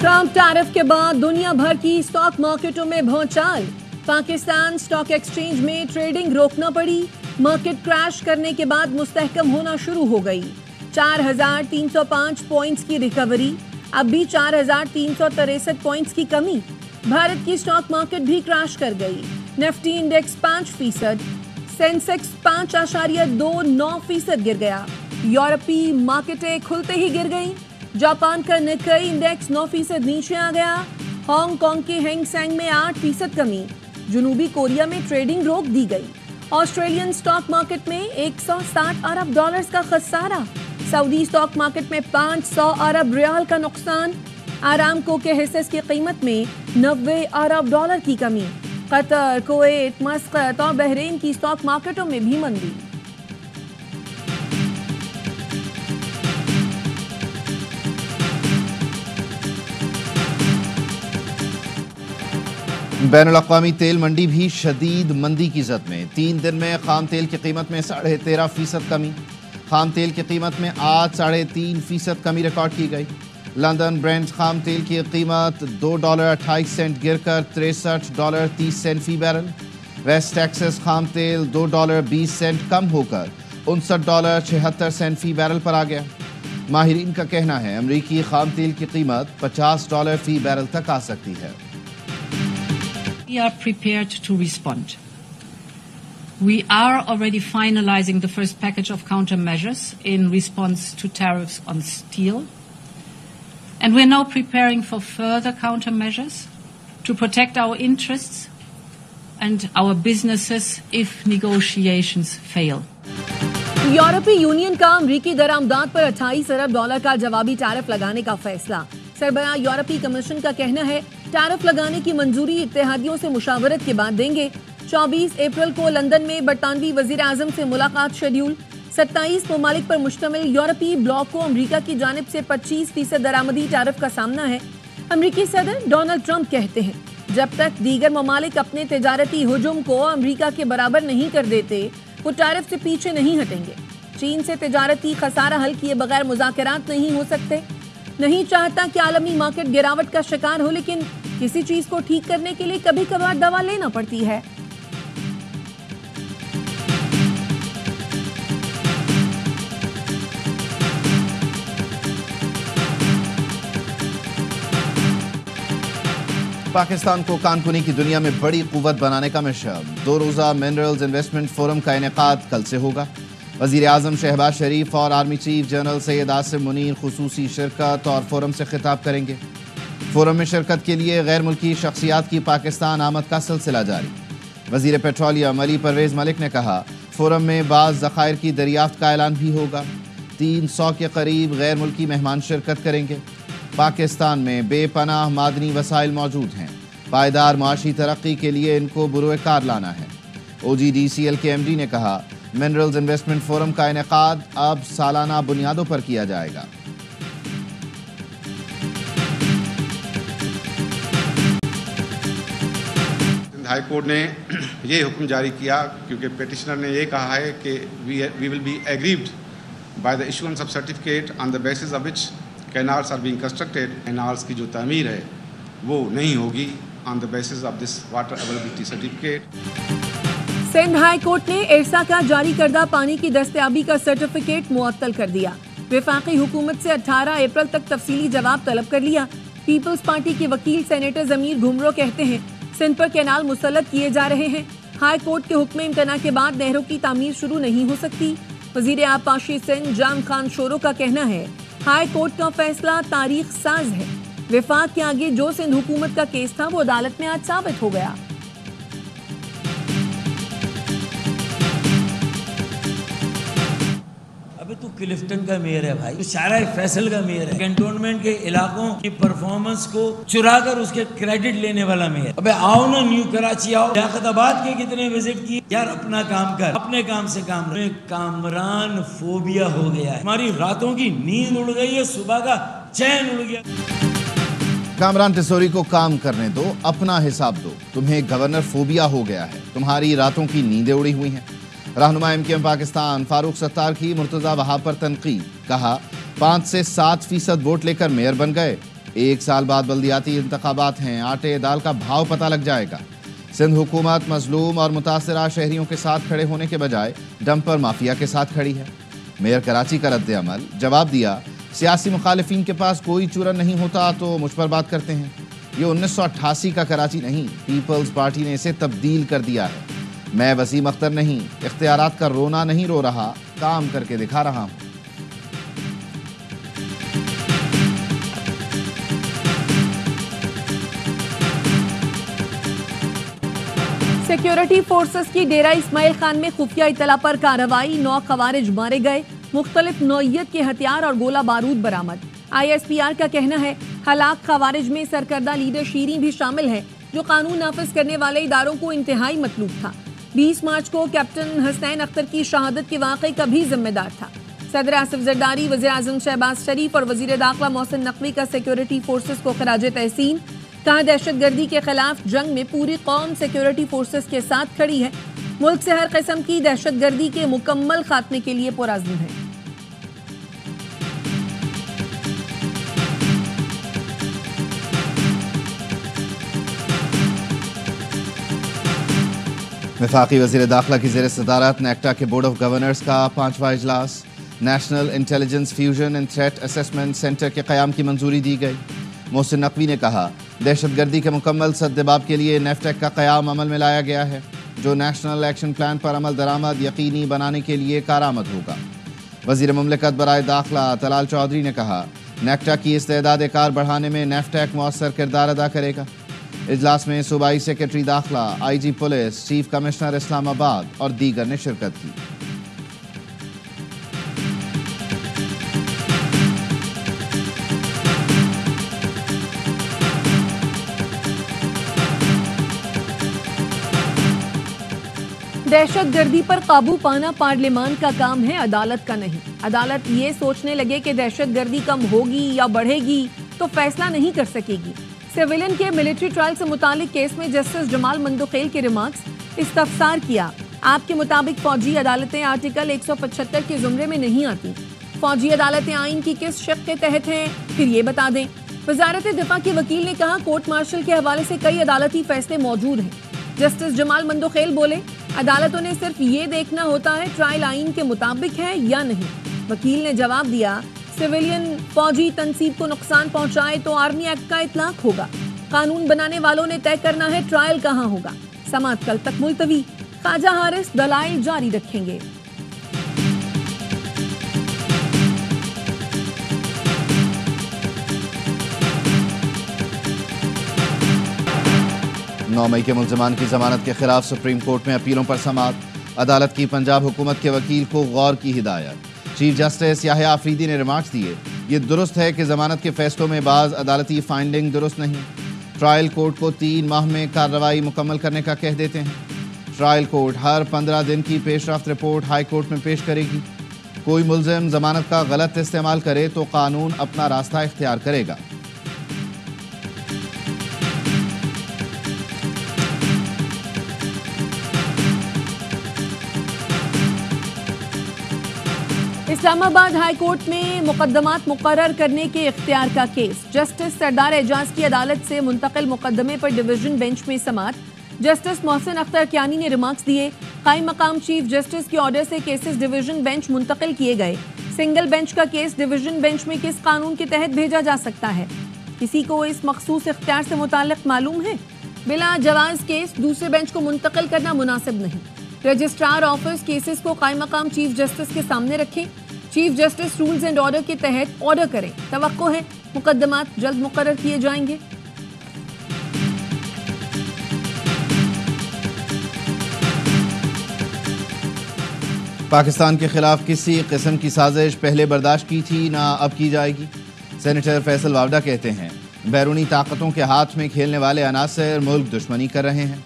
Trump tariff के बाद दुनिया भर की स्टॉक मार्केटों में भौचाल। पाकिस्तान स्टॉक एक्सचेंज में ट्रेडिंग रोकना पड़ी। मार्केट क्रैश करने के बाद मुस्तहकम होना शुरू हो गई। 4,305 पॉइंट्स की रिकवरी, अब भी 4,363 पॉइंट्स की कमी। भारत की स्टॉक मार्केट भी क्रैश कर गई। निफ्टी इंडेक्स 5%, सेंसेक्स 5.29% गिर गया। यूरोपीय मार्केटें खुलते ही गिर गईं। जापान का निक्केई इंडेक्स 9% नीचे आ गया। हांगकांग के हैंग सेंग में 8% कमी। जनूबी कोरिया में ट्रेडिंग रोक दी गई। ऑस्ट्रेलियन स्टॉक मार्केट में 160 अरब डॉलर्स का खसारा। सऊदी स्टॉक मार्केट में 500 अरब रियाल का नुकसान। आरामको के हिस्से की कीमत में 90 अरब डॉलर की कमी। कतर, कुवैत, मस्कत और बहरीन की स्टॉक मार्केटों में भी मंदी। बैनुल-अक़वामी तेल मंडी भी शदीद मंदी की जद में। 3 दिन में खाम तेल की कीमत में 13.5% कमी। खाम तेल की कीमत में आज 3.5% कमी रिकॉर्ड की गई। लंदन ब्रेंट खाम तेल की कीमत $2.28 गिरकर $63.30 फी बैरल। वेस्ट टेक्सास खाम तेल $2.20 कम होकर $59.76 फी बैरल पर आ गया। माहिरीन का कहना है अमरीकी खाम तेल की कीमत $50 फी बैरल तक आ सकती है। We are prepared to respond. We are already finalizing the first package of countermeasures in response to tariffs on steel. And we're now preparing for further countermeasures to protect our interests and our businesses if negotiations fail. यूरोपीय union का अमरीकी दरामदाद पर 28 अरब dollar का जवाबी tariff लगाने का फैसला। सरबराह यूरोपीय कमीशन का कहना है टैरिफ लगाने की मंजूरी इत्तेहादियों से मुशावरत के बाद देंगे। 24 अप्रैल को लंदन में बरतानवी वजीर आजम से मुलाकात शेड्यूल। 27 ममालिक पर मुश्तमिल यूरोपीय ब्लॉक को अमरीका की जानिब से 25% दरामदी टैरिफ का सामना है। अमरीकी सदर डोनाल्ड ट्रंप कहते हैं जब तक दीगर ममालिक अपने तिजारती हुजूम को अमरीका के बराबर नहीं कर देते वो टैरिफ से पीछे नहीं हटेंगे। चीन से तिजारती खसारा हल किए बगैर मुज़ाकरात नहीं हो सकते। नहीं चाहता कि आलमी मार्केट गिरावट का शिकार हो, लेकिन किसी चीज को ठीक करने के लिए कभी कभार दवा लेना पड़ती है। पाकिस्तान को कानकुनी की दुनिया में बड़ी कुव्वत बनाने का मिशन। 2 रोज़ा मिनरल्स इन्वेस्टमेंट फोरम का इनेकाद कल से होगा। वज़ीर आज़म शहबाज शरीफ और army chief general Syed Asim Munir खुसूसी शिरकत और फोरम से खिताब करेंगे। फोरम में शिरकत के लिए गैर मुल्की शख्सियात की पाकिस्तान आमद का सिलसिला जारी। वज़ीर पेट्रोलियम अली परवेज़ मलिक ने कहा फोरम में बाज़ ज़खायर की दरियाफ्त का ऐलान भी होगा। 300 के करीब गैर मुल्की मेहमान शिरकत करेंगे। पाकिस्तान में बेपनाह मादनी वसाइल मौजूद हैं। पायदार माशी तरक्की के लिए इनको बुरुए कार लाना है। OGDCL के MD ने कहा मिनरल्स इन्वेस्टमेंट फोरम का इनेकाद अब सालाना बुनियादों पर किया जाएगा। हाई कोर्ट ने ये हुक्म जारी किया क्योंकि पेटिशनर ने ये कहा है कि we will be aggrieved by the issuance of certificate on the basis of which canals are being constructed. Canals की जो तामीर है वो नहीं होगी on the basis of this water availability certificate. Sindh high court ने इरसा का जारी करदा पानी की दस्तयाबी का सर्टिफिकेट मुअत्तल कर दिया। वफाकी हुकूमत से 18 अप्रैल तक तफसीली जवाब तलब कर लिया। पीपल्स पार्टी के वकील सेनेटर जमीर घुमरो कहते हैं सिंध पर कैनाल मुसल्लत किए जा रहे हैं। हाई कोर्ट के हुक्म इम्तना के बाद नहरों की तामीर शुरू नहीं हो सकती। वजीर आबपाशी सिंध जाम खान शोरो का कहना है हाई कोर्ट का फैसला तारीख साज है। वफाक के आगे जो सिंध हुकूमत का केस था वो अदालत में आज साबित हो गया। तू क्लिफ्टन का मेयर है भाई, तू शारा फैसल का मेयर है, कैंटोनमेंट के इलाकों की परफॉर्मेंस को चुरा कर उसके क्रेडिट लेने वाला मेयर। अबे आओ ना न्यू कराची आओ। लियाकताबाद के कितने विजिट किए यार, अपना काम कर, अपने काम से काम। कामरान फोबिया हो गया है, हमारी रातों की नींद उड़ गई है, सुबह का चैन उड़ गया। कामरान टिसोरी को काम करने दो, अपना हिसाब दो। तुम्हें गवर्नर फोबिया हो गया है, तुम्हारी रातों की नींदें उड़ी हुई हैं। रहनुमा MKM पाकिस्तान फारूक सत्तार की मुर्तज़ा वहाब पर तनकीद। कहा 5 से 7% वोट लेकर मेयर बन गए, 1 साल बाद बल्दियाती इंतखाबात हैं, आटे दाल का भाव पता लग जाएगा। सिंध हुकूमत मजलूम और मुतासरा शहरियों के साथ खड़े होने के बजाय डंपर माफिया के साथ खड़ी है। मेयर कराची का रद्द अमल, जवाब दिया सियासी मुखालिफिन के पास कोई चूरन नहीं होता तो मुझ पर बात करते हैं। ये 1988 का कराची नहीं, पीपल्स पार्टी ने इसे तब्दील कर दिया है। मैं वसीम अख्तर नहीं, इख्तियारात का रोना नहीं रो रहा, काम करके दिखा रहा हूं। सिक्योरिटी फोर्सेस की डेरा इस्माइल खान में खुफिया इतला पर कार्रवाई, 9 खवारिज मारे गए, मुख्तलिफ नौइयत के हथियार और गोला बारूद बरामद। ISPR का कहना है हलाक खवारिज में सरकर्दा लीडर शीरी भी शामिल है, जो कानून नाफिज करने वाले इदारों को इंतहाई मतलूब था। 20 मार्च को कैप्टन हसनैन अख्तर की शहादत के वाक़े का भी जिम्मेदार था। सदर आसिफ जरदारी, वज़ीर आज़म शहबाज शरीफ और वज़ीर दाखिला मोहसिन नकवी का सिक्योरिटी फोर्सेस को खराज तहसीन। कहा दहशतगर्दी के खिलाफ जंग में पूरी कौम सिक्योरिटी फोर्सेस के साथ खड़ी है। मुल्क से हर किस्म की दहशतगर्दी के मुकम्मल खात्मे के लिए पुरअज़्म है। वफाकी वज़ीर दाखिला की ज़ेर सदारत नेक्टा के बोर्ड ऑफ गवर्नर्स का 5वां इजलास। National intelligence fusion and threat assessment centre के क़याम की मंजूरी दी गई। मोहसिन नकवी ने कहा दहशतगर्दी के मुकम्मल सद्दबाब के लिए नेफ्टेक का क़याम अमल में लाया गया है, जो नेशनल एक्शन प्लान पर अमल दरामद यकीनी बनाने के लिए कारआमद होगा। वज़ीर मुमलिकत बराए दाखिला तलाल चौधरी ने कहा नेक्टा की इस्तेदाद कार बढ़ाने में नेफ्टेक मौसर किरदार अदा करेगा। इजलास में सूबाई सेक्रेटरी दाखिला, IG police, chief commissioner Islamabad और दीगर ने शिरकत की। दहशतगर्दी पर काबू पाना पार्लियामान का काम है, अदालत का नहीं। अदालत ये सोचने लगे कि दहशतगर्दी कम होगी या बढ़ेगी तो फैसला नहीं कर सकेगी। सिविलियन के मिलिट्री ट्रायल से मुतालिक केस में जस्टिस जमाल मंदोखेल के रिमार्क्स इस्तफसार किया। आपके मुताबिक फौजी अदालतें आर्टिकल 175 के जुमरे में नहीं आती। फौजी अदालतें आइन की किस शक के तहत हैं, फिर ये बता दें। वजारत दिफा के वकील ने कहा कोर्ट मार्शल के हवाले से कई अदालती फैसले मौजूद हैं। जस्टिस जमाल मंदोखेल बोले अदालतों ने सिर्फ ये देखना होता है ट्रायल आइन के मुताबिक है या नहीं। वकील ने जवाब दिया सिविलियन फौजी तनसीब को नुकसान पहुंचाए तो आर्मी एक्ट का इतलाक होगा। कानून बनाने वालों ने तय करना है ट्रायल कहां होगा। समाअत कल तक मुलतवी। ख्वाजा हारिस दलाइल जारी रखेंगे। नौ मई के मुल्ज़मान की जमानत के खिलाफ सुप्रीम कोर्ट में अपीलों पर समाअत। अदालत की पंजाब हुकूमत के वकील को गौर की हिदायत। चीफ जस्टिस याहिया आफरीदी ने रिमार्क्स दिए ये दुरुस्त है कि जमानत के फैसलों में बाज़ अदालती फाइंडिंग दुरुस्त नहीं। ट्रायल कोर्ट को 3 माह में कार्रवाई मुकम्मल करने का कह देते हैं। ट्रायल कोर्ट हर 15 दिन की पेशरफ्त रिपोर्ट हाई कोर्ट में पेश करेगी। कोई मुल्ज़िम जमानत का गलत इस्तेमाल करे तो कानून अपना रास्ता इख्तियार करेगा। इस्लामाबाद हाई कोर्ट में मुकदमात मुकर्रर करने के इख्तियार का केस। जस्टिस सरदार एजाज की अदालत से मुंतकिल मुकदमे पर डिवीजन बेंच में समाअत। जस्टिस मोहसिन अख्तर कियानी ने रिमार्क्स दिए कायम मकाम चीफ जस्टिस के ऑर्डर से केसेस डिवीजन बेंच मुंतकिल किए गए। सिंगल बेंच का केस डिवीजन बेंच में किस कानून के तहत भेजा जा सकता है? किसी को इस मखसूस इख्तियार से मुताल्लिक मालूम है? बिला जवाज केस दूसरे बेंच को मुंतकिल करना मुनासिब नहीं। रजिस्ट्रार ऑफिस केसेस को कायम मकाम चीफ जस्टिस के सामने रखें। Chief justice rules and order के तहत ऑर्डर करें। तवक्को है मुकदमात जल्द मुकर्रर किए जाएंगे। पाकिस्तान के खिलाफ किसी किस्म की साजिश पहले बर्दाश्त की थी ना अब की जाएगी। सेनेटर फैसल वावडा कहते हैं बैरूनी ताकतों के हाथ में खेलने वाले अनासर मुल्क दुश्मनी कर रहे हैं।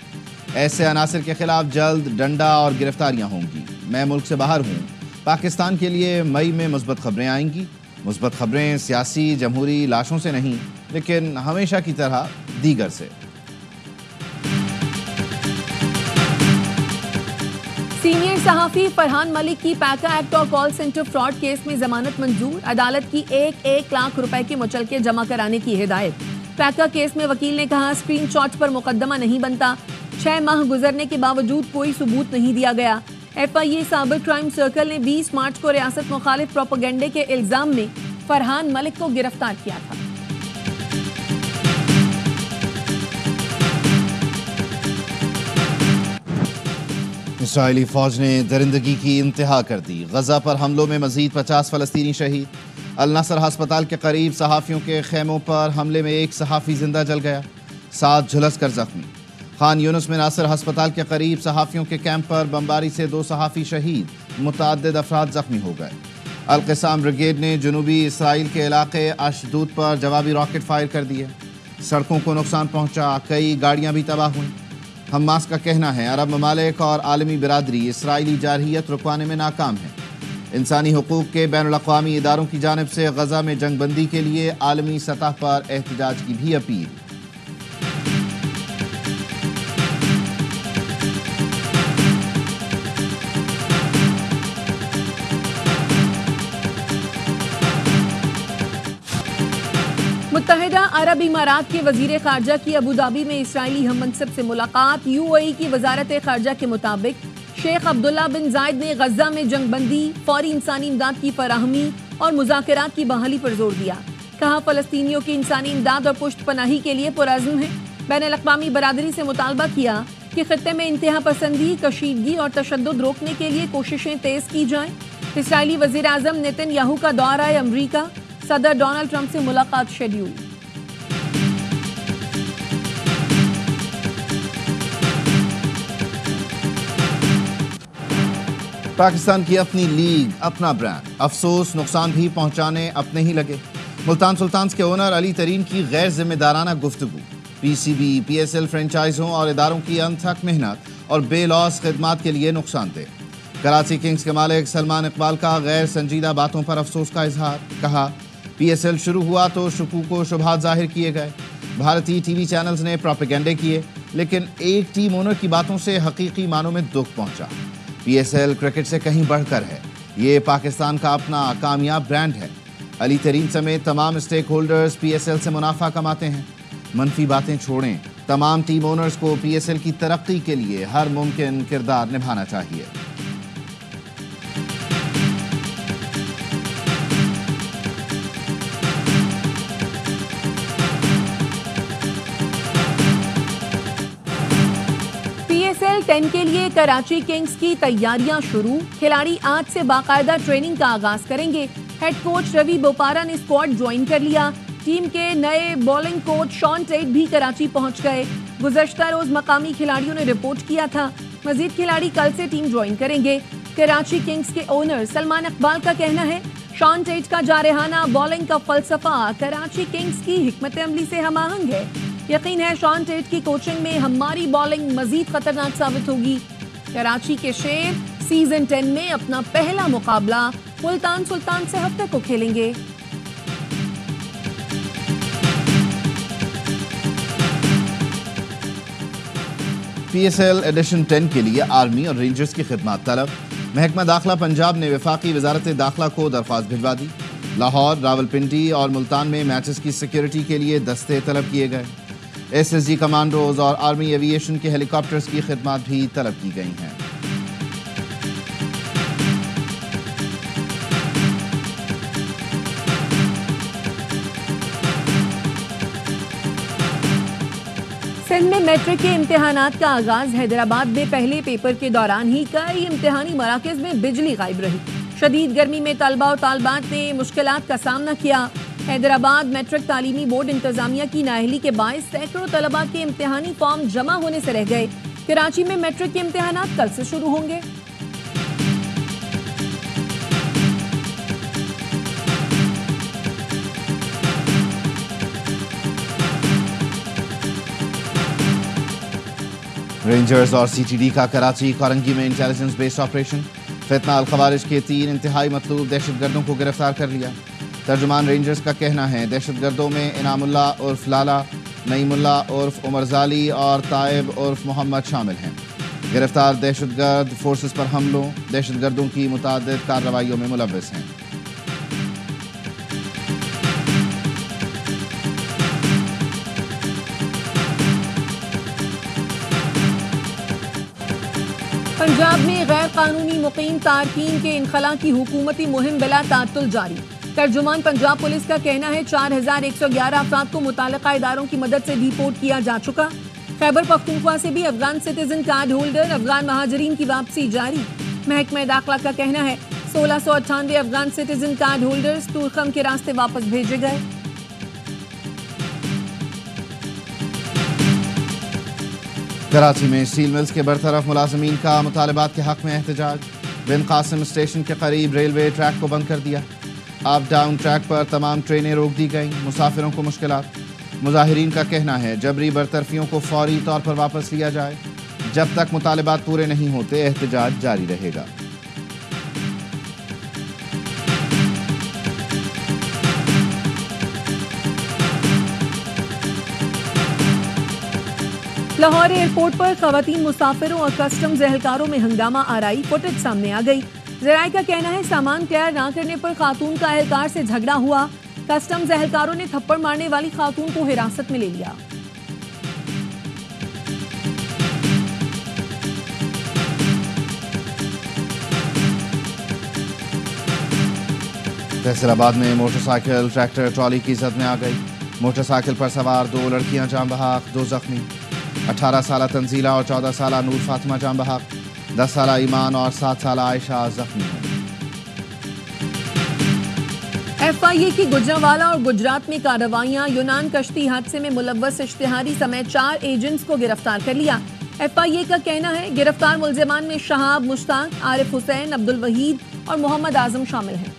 ऐसे अनासर के खिलाफ जल्द डंडा और गिरफ्तारियां होंगी। मैं मुल्क से बाहर हूँ। पाकिस्तान के लिए मई में मुस्बत खबरें आएंगी। मुस्बत खबरें सियासी जमहूरी लाशों से नहीं लेकिन हमेशा की तरह दीगर से। سینئر صحافی فرحان ملک کی پیکا ایکٹ اور کال سینٹر فراڈ کیس میں ضمانت منظور، عدالت کی 1 لاکھ روپے کے مچلکے جمع کرانے کی ہدایت۔ پیکا کیس میں وکیل نے کہا اسکرین شاٹ پر مقدمہ نہیں بنتا، 6 ماہ گزرنے کے باوجود کوئی ثبوت نہیں دیا گیا۔ F I A cyber crime circle نے 20 مارچ کو ریاست مخالف پروپیگنڈے کے الزام میں فرحان ملک کو گرفتار کیا تھا۔ اسرائیلی فوج نے درندگی کی انتہا کر دی، غزہ پر حملوں میں مزید 50 فلسطینی شہید۔ النصر ہسپتال کے قریب صحافیوں کے خیموں پر حملے میں 1 صحافی زندہ جل گیا، 7 جھلس کر زخمی۔ خان یونس میں ناصر ہسپتال کے قریب صحافیوں کے کیمپ پر بمباری سے 2 صحافی شہید، متعدد افراد زخمی ہو گئے۔ القسام بریگیڈ نے جنوبی اسرائیل کے علاقے اشدود پر جوابی راکٹ فائر کر دیے، سڑکوں کو نقصان پہنچا، کئی گاڑیاں بھی تباہ ہوئیں۔ حماس کا کہنا ہے عرب ممالک اور عالمی برادری اسرائیلی جارحیت رکوانے میں ناکام ہے۔ انسانی حقوق کے بین الاقوامی اداروں کی جانب سے غزہ میں جنگ بندی کے لیے عالمی سطح پر احتجاج کی بھی اپیل۔ متحدہ عرب امارات کے وزیر خارجہ کی ابوظہبی میں اسرائیلی ہم منصب سے ملاقات۔ یو اے ای کی وزارت خارجہ کے مطابق شیخ عبداللہ بن زائد نے غزہ میں جنگ بندی، فوری انسانی امداد کی فراہمی اور مذاکرات کی بحالی پر زور دیا۔ کہا فلسطینیوں کی انسانی امداد اور پشت پناہی کے لیے پرعزم ہے۔ بین الاقوامی برادری سے مطالبہ کیا کہ خطے میں انتہا پسندی، کشیدگی اور تشدد روکنے کے لیے کوششیں تیز کی جائیں۔ اسرائیلی وزیر اعظم نیتن یاہو کا دورہ امریکہ، صدر ڈونلڈ ٹرمپ سے ملاقات شیڈیول۔ پاکستان کی اپنی لیگ، اپنا برانڈ، افسوس نقصان بھی پہنچانے اپنے ہی لگے۔ ملتان سلطانز کے اونر علی ترین کی غیر ذمہ دارانہ گفتگو۔ P C B, P S L فرنچائزوں اور اداروں کی انتھک محنت اور بے لوث خدمات کے لیے نقصان دہ۔ کراچی کنگز کے مالک سلمان اقبال کا غیر سنجیدہ باتوں پر افسوس کا اظہار۔ کہا پی ایس ایل شروع ہوا تو شکوک و شبہات ظاہر کیے گئے، بھارتی ٹی وی چینلز نے پروپیگنڈے کیے، لیکن ایک ٹیم اونر کی باتوں سے حقیقی معنوں میں دکھ پہنچا۔ پی ایس ایل کرکٹ سے کہیں بڑھ کر ہے، یہ پاکستان کا اپنا کامیاب برانڈ ہے۔ علی ترین سمیت تمام اسٹیک ہولڈرز پی ایس ایل سے منافع کماتے ہیں۔ منفی باتیں چھوڑیں، تمام ٹیم اونرز کو پی ایس ایل کی ترقی کے لیے ہر ممکن کردار نبھانا چاہیے۔ PSL 10 کے لیے کراچی کنگز کی تیاریاں شروع، کھلاڑی آج سے باقاعدہ ٹریننگ کا آغاز کریں گے۔ ہیڈ کوچ روی بوپارا نے اسکواڈ جوائن کر لیا۔ ٹیم کے نئے بولنگ کوچ شان ٹیٹ بھی کراچی پہنچ گئے۔ گزشتہ روز مقامی کھلاڑیوں نے رپورٹ کیا تھا، مزید کھلاڑی کل سے ٹیم جوائن کریں گے۔ کراچی کنگز کے اونر سلمان اقبال کا کہنا ہے شان ٹیٹ کا جارحانہ بولنگ کا فلسفہ کراچی کنگز کی حکمت عملی سے ہم آہنگ ہے۔ یقین ہے شان ٹیٹ کی کوچنگ میں ہماری بالنگ مزید خطرناک ثابت ہوگی۔ کراچی کے شیر سیزن 10 میں اپنا پہلا مقابلہ ملتان سلطان سے ہفتے کو کھیلیں گے۔ پی ایس ایل ایڈیشن 10 کے لیے آرمی اور رینجرز کی خدمات طلب۔ محکمہ داخلہ پنجاب نے وفاقی وزارت داخلہ کو درخواست بھجوا دی۔ لاہور، راولپنڈی اور ملتان میں میچز کی سیکیورٹی کے لیے دستے طلب کیے گئے۔ ایس ایس جی کمانڈوز اور آرمی ایوی ایشن کے ہیلی کاپٹرز کی خدمات بھی طلب کی گئی ہیں۔ سندھ میں میٹرک کے امتحانات کا آغاز۔ حیدرآباد میں پہلے پیپر کے دوران ہی کئی امتحانی مراکز میں بجلی غائب رہی۔ شدید گرمی میں طلبہ و طالبات نے مشکلات کا سامنا کیا۔ حیدرآباد میٹرک تعلیمی بورڈ انتظامیہ کی نااہلی کے باعث سینکڑوں طلباء کے امتحانی فارم جمع ہونے سے رہ گئے۔ کراچی میں میٹرک کے امتحانات کل سے شروع ہوں گے۔ رینجرز اور سی ٹی ڈی کا کراچی کورنگی میں انٹیلیجنس بیسڈ آپریشن۔ فتنہ الخوارج کے 3 انتہائی مطلوب دہشت گردوں کو گرفتار کر لیا۔ ترجمان رینجرز کا کہنا ہے دہشت گردوں میں انعام اللہ عرف لالا، نعیم اللہ عرف عمر زالی اور طائب عرف محمد شامل ہیں۔ گرفتار دہشت گرد فورسز پر حملوں، دہشت گردوں کی متعدد کارروائیوں میں ملوث ہیں۔ پنجاب میں غیر قانونی مقیم تارکین کے انخلاء کی حکومتی مہم بلا تعطل جاری۔ ترجمان پنجاب پولیس کا کہنا ہے 4111 افراد کو متعلقہ اداروں کی مدد سے ڈیپورٹ کیا جا چکا۔ خیبر پختونخوا سے بھی Afghan citizen card holder Afghan مہاجرین کی واپسی جاری۔ محکمہ داخلہ کا کہنا ہے 1698 Afghan citizen card holders Torkham کے راستے واپس بھیجے گئے۔ کراچی میں اسٹیل ملز کے برطرف ملازمین کا مطالبات کے حق میں احتجاج۔ بن قاسم اسٹیشن کے قریب ریلوے ٹریک کو بند کر دیا۔ اپ ڈاؤن ٹریک پر تمام ٹرینیں روک دی گئیں، مسافروں کو مشکلات۔ مظاہرین کا کہنا ہے جبری برطرفیوں کو فوری طور پر واپس لیا جائے، جب تک مطالبات پورے نہیں ہوتے احتجاج جاری رہے گا۔ لاہور ایئرپورٹ پر خواتین مسافروں اور کسٹمز اہلکاروں میں ہنگامہ آرائی، فوٹیج سامنے آ گئی۔ ذرائع کا کہنا ہے سامان کلیئر نہ کرنے پر خاتون کا اہلکار سے جھگڑا ہوا۔ کسٹمز اہلکاروں نے تھپڑ مارنے والی خاتون کو حراست میں لے لیا۔ فیصل آباد میں موٹر سائیکل ٹریکٹر ٹرالی کی زد میں آ گئی۔ موٹر سائیکل پر سوار 2 لڑکیاں جاں بحق، 2 زخمی۔ 18 سالہ تنزیلہ اور 14 سالہ نور فاطمہ جاں بحق، 10 سالہ ایمان اور 7 سالہ عائشہ زخمی ہیں۔ ایف آئی اے کی گجرانوالہ اور گجرات میں کارروائیاں، یونان کشتی حادثے میں ملوث اشتہاری سمیت 4 ایجنٹس کو گرفتار کر لیا۔ ایف آئی اے کا کہنا ہے گرفتار ملزمان میں شہاب، مشتاق، عارف حسین، عبدالوحید اور محمد اعظم شامل ہیں۔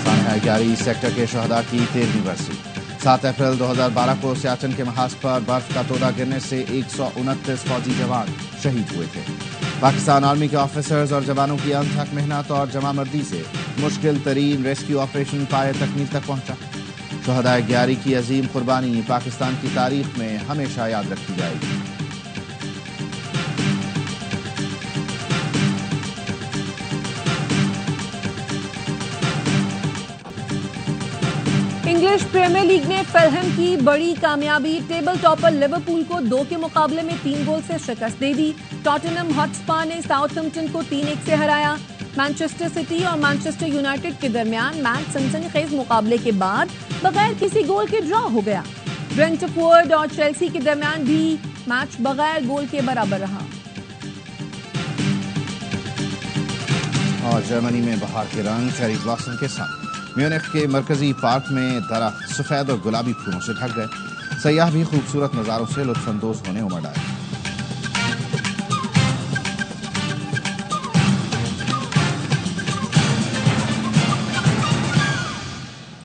سانحہ 11 سیکٹر کے شہداء کی 13ویں برسی۔ 7 اپریل 2012 کو سیاچن کے محاذ پر برف کا تودہ گرنے سے 129 فوجی جوان شہید ہوئے تھے۔ پاکستان آرمی کے آفیسرز اور جوانوں کی انتھک محنت اور جمع مردی سے مشکل ترین ریسکیو آپریشن پائے تکمیل تک پہنچا۔ شہداء 11 کی عظیم قربانی پاکستان کی تاریخ میں ہمیشہ یاد رکھی جائے گی۔ انگلش پریمیئر لیگ میں فلہم کی بڑی کامیابی، ٹیبل ٹاپر لیورپول کو 2 کے مقابلے میں 3 گول سے شکست دے دی۔ ٹاٹنہم ہاٹسپر نے ساؤتھہمپٹن کو 3-1 سے ہرایا۔ مانچسٹر سٹی اور مانچسٹر یونائیٹڈ کے درمیان میچ سنسنی خیز مقابلے کے بعد بغیر کسی گول کے ڈرا ہو گیا۔ برینٹ فورڈ اور چیلسی کے درمیان بھی میچ بغیر گول کے برابر رہا۔ اور جرمنی میں بہار کے رنگ چیری بلاسم کے ساتھ میونخ کے مرکزی پارک میں درخت سفید اور گلابی پھولوں سے ڈھک گئے۔ سیاح بھی خوبصورت نظاروں سے لطف اندوز ہونے امڑ آئے۔